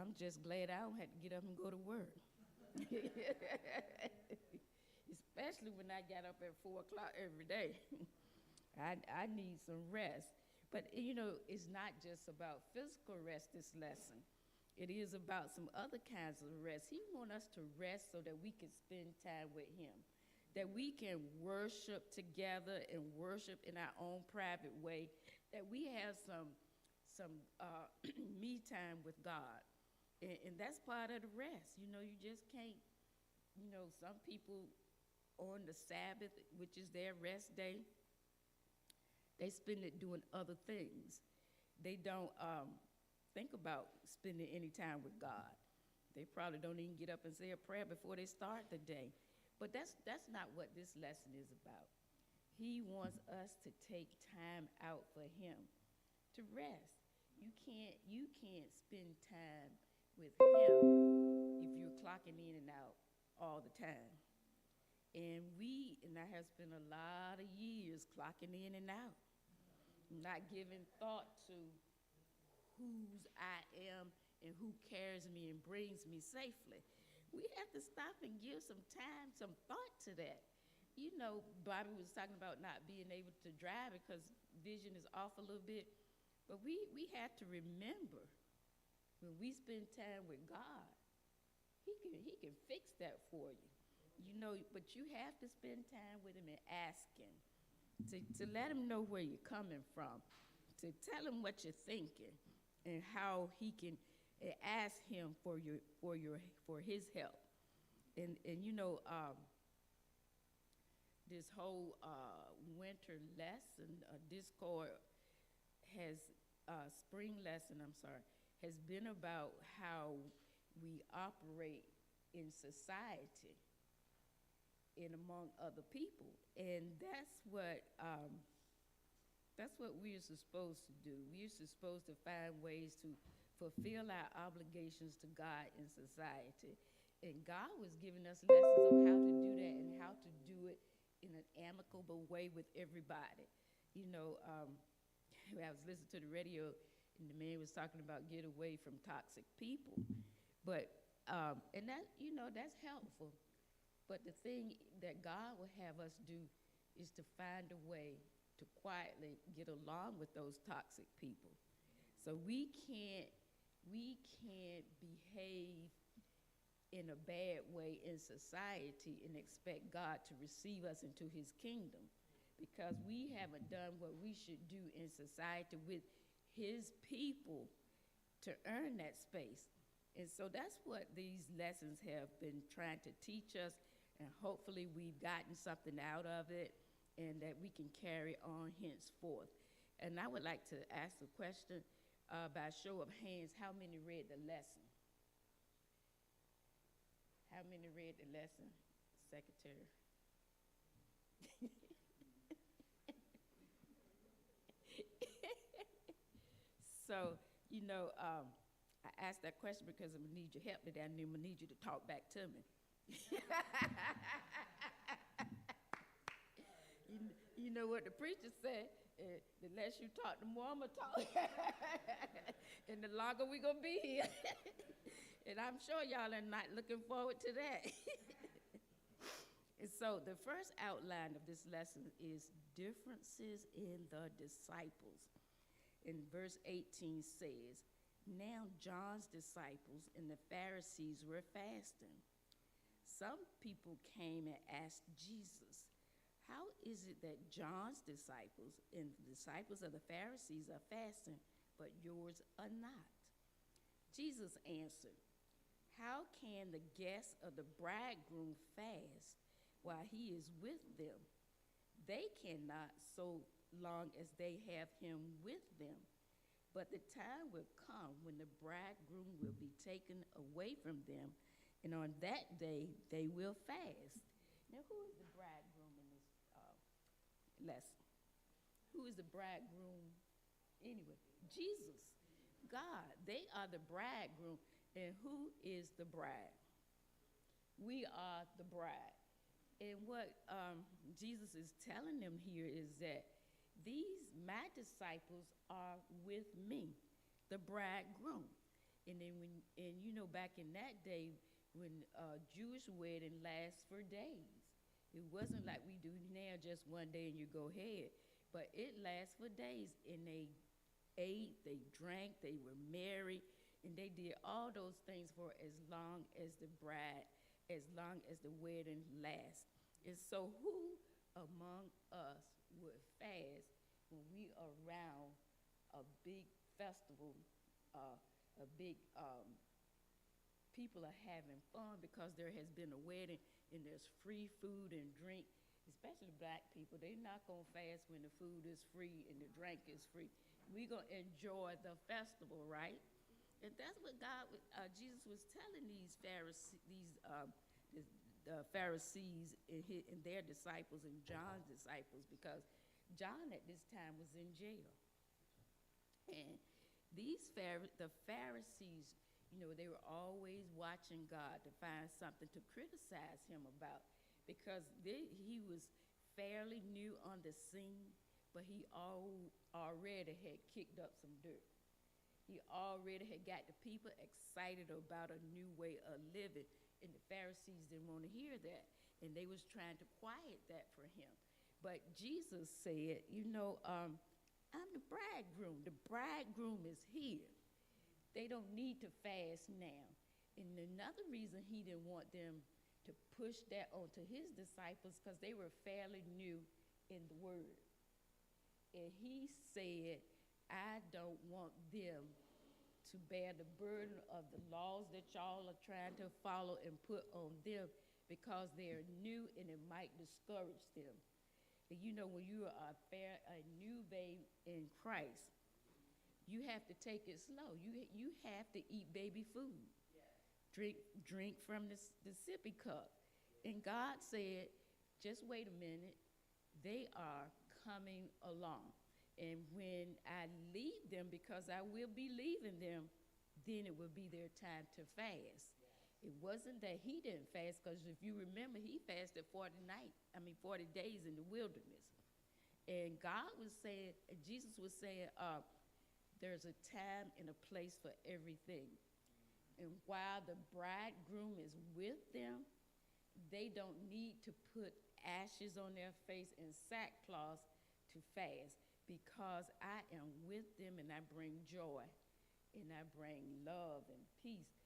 I'm just glad I don't have to get up and go to work. Especially when I got up at 4 o'clock every day. I need some rest. But it's not just about physical rest, this lesson. It is about some other kinds of rest. He wants us to rest so that we can spend time with him, that we can worship together and worship in our own private way, that we have some me time with God. And that's part of the rest. You just can't, some people on the Sabbath, which is their rest day, they spend it doing other things. They don't think about spending any time with God. They probably don't even get up and say a prayer before they start the day. But that's not what this lesson is about. He wants us to take time out for him, to rest. You can't spend time with him if you're clocking in and out all the time. And I have spent a lot of years clocking in and out, not giving thought to whose I am and who carries me and brings me safely. We have to stop and give some time, some thought to that. Bobby was talking about not being able to drive because vision is off a little bit. But we have to remember when we spend time with God, he can fix that for you. But you have to spend time with him and ask him to let him know where you're coming from, to tell him what you're thinking and how he can ask him for his help. And this whole winter lesson, Discord spring lesson, has been about how we operate in society and among other people. And that's what we're supposed to do. We're supposed to find ways to fulfill our obligations to God in society. And God was giving us lessons on how to do that and how to do it in an amicable way with everybody. I was listening to the radio, and the man was talking about get away from toxic people. But, and that's helpful. But the thing that God will have us do is to find a way to quietly get along with those toxic people. So we can't behave in a bad way in society and expect God to receive us into his kingdom, because we haven't done what we should do in society with his people to earn that space. And so that's what these lessons have been trying to teach us, and hopefully we've gotten something out of it and that we can carry on henceforth. And I would like to ask a question by show of hands. How many read the lesson? How many read the lesson, Secretary? So, I asked that question because I'm going to need your help today, and I'm going to need you to talk back to me. You know what the preacher said, the less you talk, the more I'm going to talk. And the longer we're going to be here. And I'm sure y'all are not looking forward to that. And so the first outline of this lesson is differences in the disciples. And verse 18 says, now John's disciples and the Pharisees were fasting. Some people came and asked Jesus, how is it that John's disciples and the disciples of the Pharisees are fasting, but yours are not? Jesus answered, how can the guests of the bridegroom fast while he is with them? They cannot so long as they have him with them. But the time will come when the bridegroom will be taken away from them, and on that day they will fast. Now, who is the bridegroom in this lesson? Who is the bridegroom anyway? Jesus, God. They are the bridegroom. And who is the bride? We are the bride. And what Jesus is telling them here is that my disciples are with me, the bridegroom. And then back in that day, when Jewish wedding lasts for days. It wasn't like we do now, just one day and you go ahead. But it lasts for days, and they ate, they drank, they were married, and they did all those things for as long as as long as the wedding lasts. And so who among us would fast when we around a big festival, a big people are having fun because there has been a wedding and there's free food and drink, especially black people. They're not going to fast when the food is free and the drink is free. We're going to enjoy the festival, right? And that's what Jesus was telling these Pharisees, the Pharisees and their disciples and John's disciples, because John at this time was in jail. And the Pharisees, they were always watching God to find something to criticize him about, because he was fairly new on the scene, but he already had kicked up some dirt. He already had got the people excited about a new way of living, and the Pharisees didn't want to hear that, and they was trying to quiet that for him. But Jesus said, I'm the bridegroom. The bridegroom is here. They don't need to fast now. And another reason he didn't want them to push that onto his disciples, because they were fairly new in the word. And he said, I don't want them to bear the burden of the laws that y'all are trying to follow and put on them, because they're new and it might discourage them. And when you are a new babe in Christ, you have to take it slow. You have to eat baby food. Yeah. Drink from the sippy cup. And God said, just wait a minute. They are coming along. And when I leave them, because I will be leaving them, then it will be their time to fast. It wasn't that he didn't fast, because if you remember, he fasted 40 days in the wilderness. And Jesus was saying, there's a time and a place for everything. And while the bridegroom is with them, they don't need to put ashes on their face and sackcloth to fast, because I am with them and I bring joy and I bring love and peace.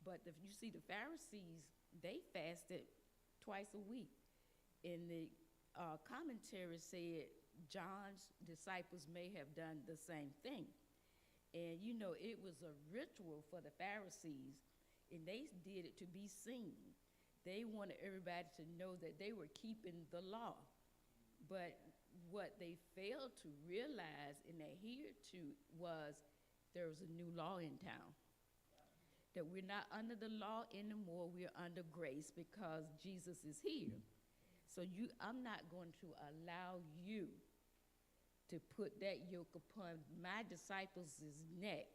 But you see, the Pharisees, they fasted twice a week. And the commentary said John's disciples may have done the same thing. And, it was a ritual for the Pharisees, and they did it to be seen. They wanted everybody to know that they were keeping the law. But what they failed to realize and adhere to was there was a new law in town. That we're not under the law anymore, we're under grace because Jesus is here. So I'm not going to allow you to put that yoke upon my disciples' neck,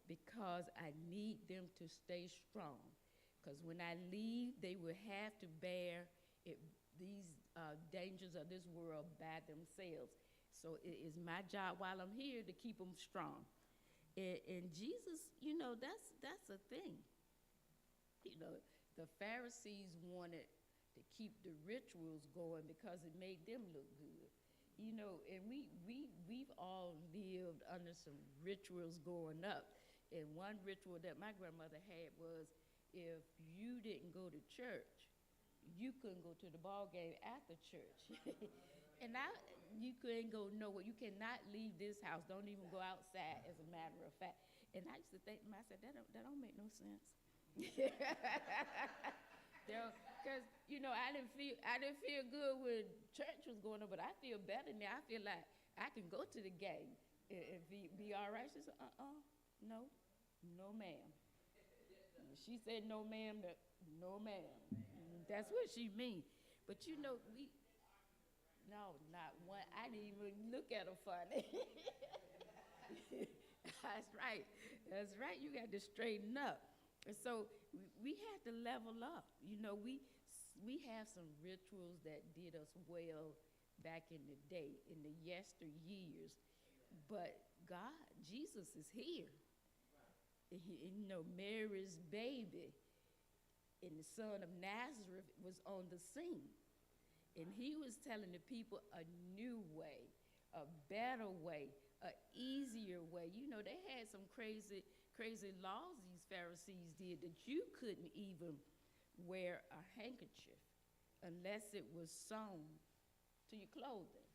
because I need them to stay strong. Because when I leave, they will have to bear these dangers of this world by themselves. So it is my job while I'm here to keep them strong. And Jesus, that's a thing. The Pharisees wanted to keep the rituals going because it made them look good. And we've all lived under some rituals growing up. And one ritual that my grandmother had was, if you didn't go to church, you couldn't go to the ball game after church. And you couldn't go nowhere. You cannot leave this house. Don't even go outside, as a matter of fact. And I used to think to myself, that don't make no sense. Because I didn't feel good when church was going on, but I feel better now. I feel like I can go to the game and be all right. She said, no, ma'am. She said, no, ma'am, no, ma'am. That's what she means. But no, not one. I didn't even look at her funny. That's right. That's right. You got to straighten up. And so we have to level up. We have some rituals that did us well back in the day, in the yesteryears. But Jesus is here. Mary's baby and the son of Nazareth was on the scene. And he was telling the people a new way, a better way, an easier way. They had some crazy, crazy laws these Pharisees did that you couldn't even wear a handkerchief unless it was sewn to your clothing.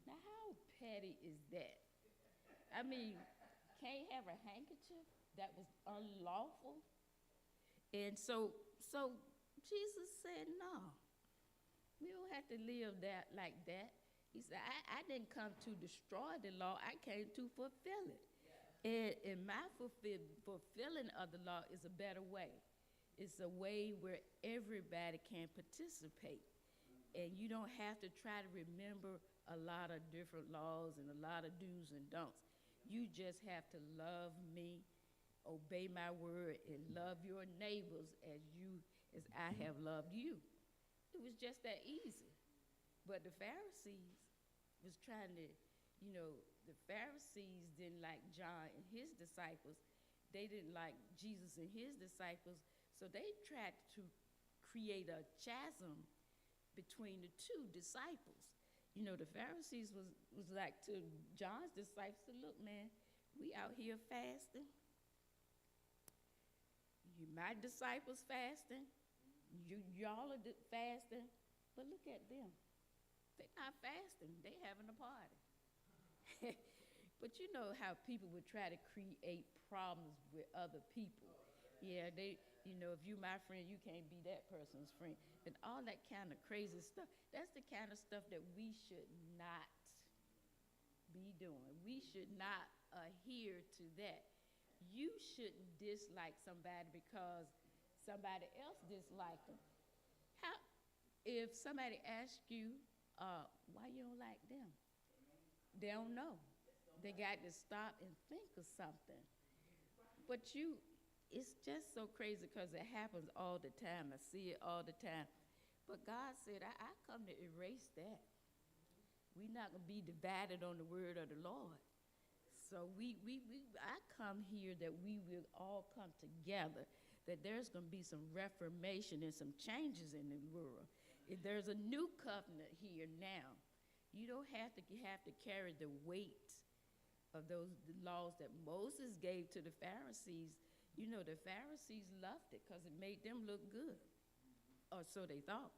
Now, how petty is that? I mean, can't have a handkerchief? That was unlawful. And so Jesus said, no, we don't have to live that like that. He said, I didn't come to destroy the law. I came to fulfill it. And my fulfilling of the law is a better way. It's a way where everybody can participate. And you don't have to try to remember a lot of different laws and a lot of do's and don'ts. You just have to love me, obey my word, and love your neighbors as I have loved you. It was just that easy. But the Pharisees was trying to, the Pharisees didn't like John and his disciples. They didn't like Jesus and his disciples. So they tried to create a chasm between the two disciples. The Pharisees was like to John's disciples, look, man, we out here fasting. My disciples fasting. Y'all are fasting. But look at them. They're not fasting. They having a party. But you know how people would try to create problems with other people. Yeah, if you my friend, you can't be that person's friend. And all that kind of crazy stuff. That's the kind of stuff that we should not be doing. We should not adhere to that. You shouldn't dislike somebody because somebody else disliked them. If somebody asks you, why you don't like them? They don't know. They got to stop and think of something. But it's just so crazy because it happens all the time. I see it all the time. But God said, I come to erase that. We're not going to be divided on the word of the Lord. So I come here that we will all come together, that there's going to be some reformation and some changes in the world. If there's a new covenant here now, you don't have to carry the weight of those laws that Moses gave to the Pharisees. The Pharisees loved it because it made them look good, or so they thought.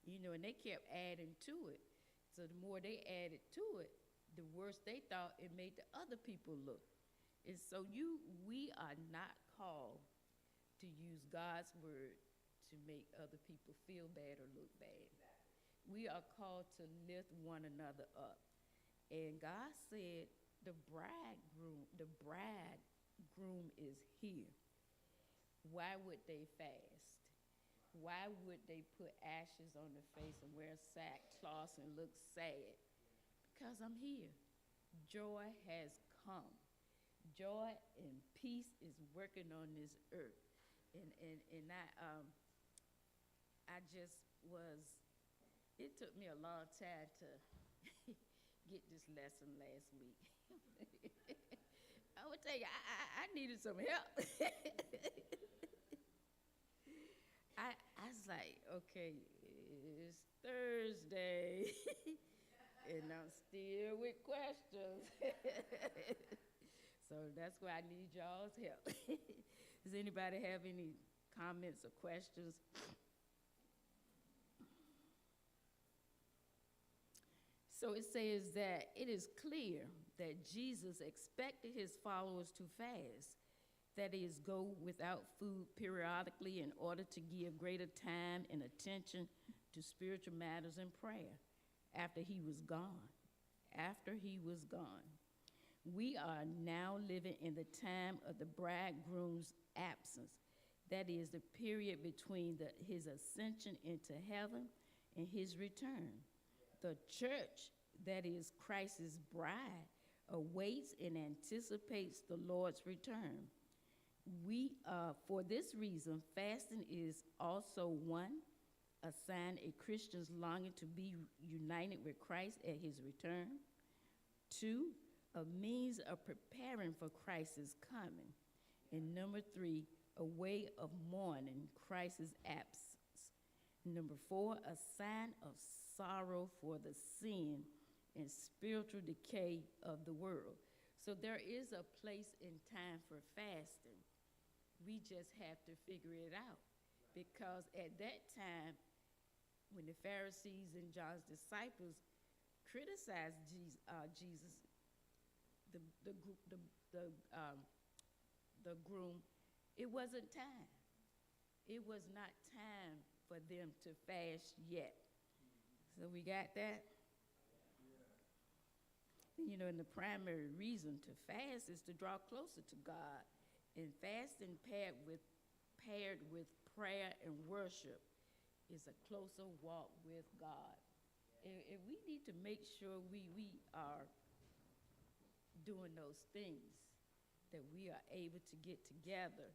And they kept adding to it. So the more they added to it, the worse they thought it made the other people look. And so we are not called to use God's word to make other people feel bad or look bad. We are called to lift one another up. And God said the bridegroom is here. Why would they fast? Why would they put ashes on their face and wear sackcloth and look sad? Because I'm here. Joy has come. Joy and peace is working on this earth. And I just was, it took me a long time to get this lesson last week. I would tell you, I needed some help. I was like, okay, it's Thursday, and I'm still with questions. So that's why I need y'all's help. Does anybody have any comments or questions? So it says that it is clear that Jesus expected his followers to fast, that is, go without food periodically in order to give greater time and attention to spiritual matters and prayer after he was gone. After he was gone. We are now living in the time of the bridegroom's absence. That is the period between his ascension into heaven and his return. The church, that is Christ's bride, awaits and anticipates the Lord's return. For this reason, fasting is also one, a sign a Christian's longing to be united with Christ at his return. Two, a means of preparing for Christ's coming. And number three, a way of mourning Christ's absence. Number four, a sign of sorrow for the sin and spiritual decay of the world. So there is a place in time for fasting. We just have to figure it out. Because at that time, when the Pharisees and John's disciples criticized Jesus, the groom, it wasn't time. It was not time for them to fast yet. So we got that? You know, and the primary reason to fast is to draw closer to God. And fasting paired with prayer and worship is a closer walk with God. And we need to make sure we are doing those things, that we are able to get together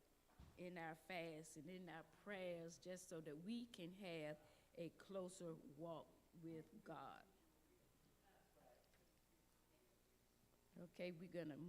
in our fast and in our prayers, just so that we can have a closer walk with God. Okay, we're going to move.